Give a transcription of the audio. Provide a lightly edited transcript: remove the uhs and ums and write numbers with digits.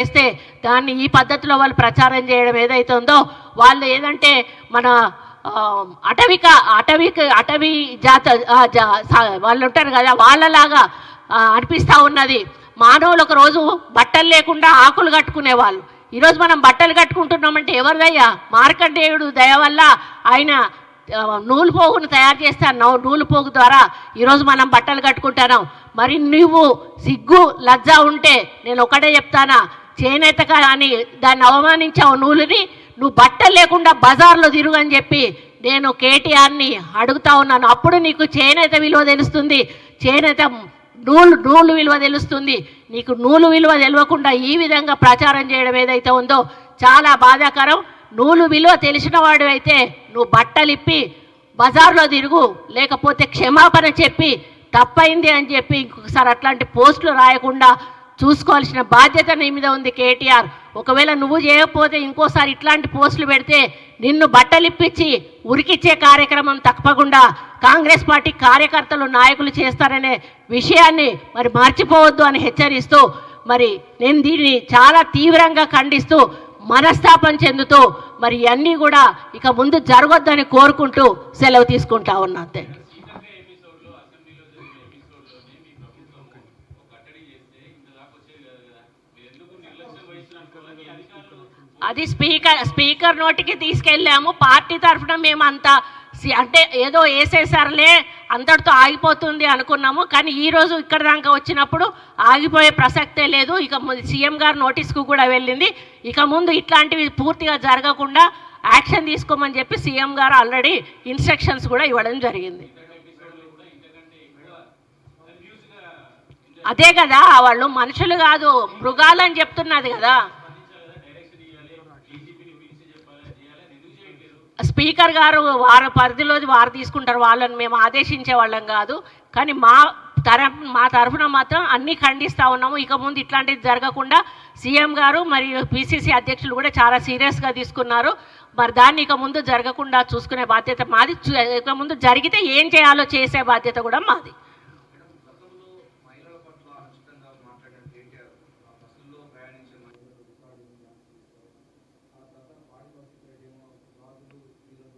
చేస్తే దాన్ని ఈ పద్ధతిలో వాళ్ళు ప్రచారం చేయడం ఏదైతే ఉందో వాళ్ళు ఏదంటే మన అటవీ జాత వాళ్ళు ఉంటారు కదా వాళ్ళలాగా అనిపిస్తూ ఉన్నది. మానవులు ఒక రోజు బట్టలు లేకుండా ఆకులు కట్టుకునేవాళ్ళు. ఈరోజు మనం బట్టలు కట్టుకుంటున్నామంటే ఎవరిదయ్యా? మార్కండేయుడు దయ వల్ల ఆయన నూలు పోగును తయారు చేస్తాను. నూలు పోగు ద్వారా ఈరోజు మనం బట్టలు కట్టుకుంటున్నాం. మరి నువ్వు సిగ్గు లజ్జ ఉంటే నేను ఒకటే చెప్తానా, చేనేత అని దాన్ని అవమానించావు నూలుని, నువ్వు బట్టలు లేకుండా బజార్లో తిరుగని చెప్పి నేను కేటీఆర్ని అడుగుతా ఉన్నాను. అప్పుడు నీకు చేనేత విలువ తెలుస్తుంది, చేనేత నూలు విలువ తెలుస్తుంది. నీకు నూలు విలువ తెలియకుండా ఈ విధంగా ప్రచారం చేయడం ఏదైతే ఉందో చాలా బాధాకరం. నూలు విలువ తెలిసిన వాడు అయితే నువ్వు బట్టలు ఇప్పి బజార్లో తిరుగు, లేకపోతే క్షమాపణ చెప్పి తప్పైంది అని చెప్పి ఇంకొకసారి అట్లాంటి పోస్టులు రాయకుండా చూసుకోవాల్సిన బాధ్యత నీ మీద ఉంది కేటీఆర్. ఒకవేళ నువ్వు చేయకపోతే ఇంకోసారి ఇట్లాంటి పోస్టులు పెడితే నిన్ను బట్టలిప్పించి ఉరికిచ్చే కార్యక్రమం తప్పకుండా కాంగ్రెస్ పార్టీ కార్యకర్తలు నాయకులు చేస్తారనే విషయాన్ని మరి మర్చిపోవద్దు అని హెచ్చరిస్తూ మరి నేను దీన్ని చాలా తీవ్రంగా ఖండిస్తూ మనస్తాపం చెందుతూ మరి ఇవన్నీ కూడా ఇక ముందు జరగొద్దని కోరుకుంటూ సెలవు తీసుకుంటా ఉన్నా. అంతే. అది స్పీకర్ నోటికి తీసుకెళ్ళాము. పార్టీ తరఫున మేము అంతా అంటే ఏదో వేసేసారులే అంతటితో ఆగిపోతుంది అనుకున్నాము. కానీ ఈరోజు ఇక్కడ దాకా వచ్చినప్పుడు ఆగిపోయే ప్రసక్తే లేదు. ఇక సీఎం గారు నోటీస్కు కూడా వెళ్ళింది. ఇక ముందు ఇట్లాంటివి పూర్తిగా జరగకుండా యాక్షన్ తీసుకోమని చెప్పి సీఎం గారు ఆల్రెడీ ఇన్స్ట్రక్షన్స్ కూడా ఇవ్వడం జరిగింది. అదే కదా, వాళ్ళు మనుషులు కాదు మృగాలు అని చెప్తున్నది కదా. స్పీకర్ గారు వారి పరిధిలోది వారు తీసుకుంటారు, వాళ్ళని మేము ఆదేశించే వాళ్ళం కాదు. కానీ మా తరఫున మాత్రం అన్నీ ఖండిస్తూ ఉన్నాము. ఇక ముందు ఇట్లాంటిది జరగకుండా సీఎం గారు మరియు పిసిసి అధ్యక్షులు కూడా చాలా సీరియస్గా తీసుకున్నారు. మరి దాన్ని ఇక ముందు జరగకుండా చూసుకునే బాధ్యత మాది. ఇక ముందు జరిగితే ఏం చేయాలో చేసే బాధ్యత కూడా మాది.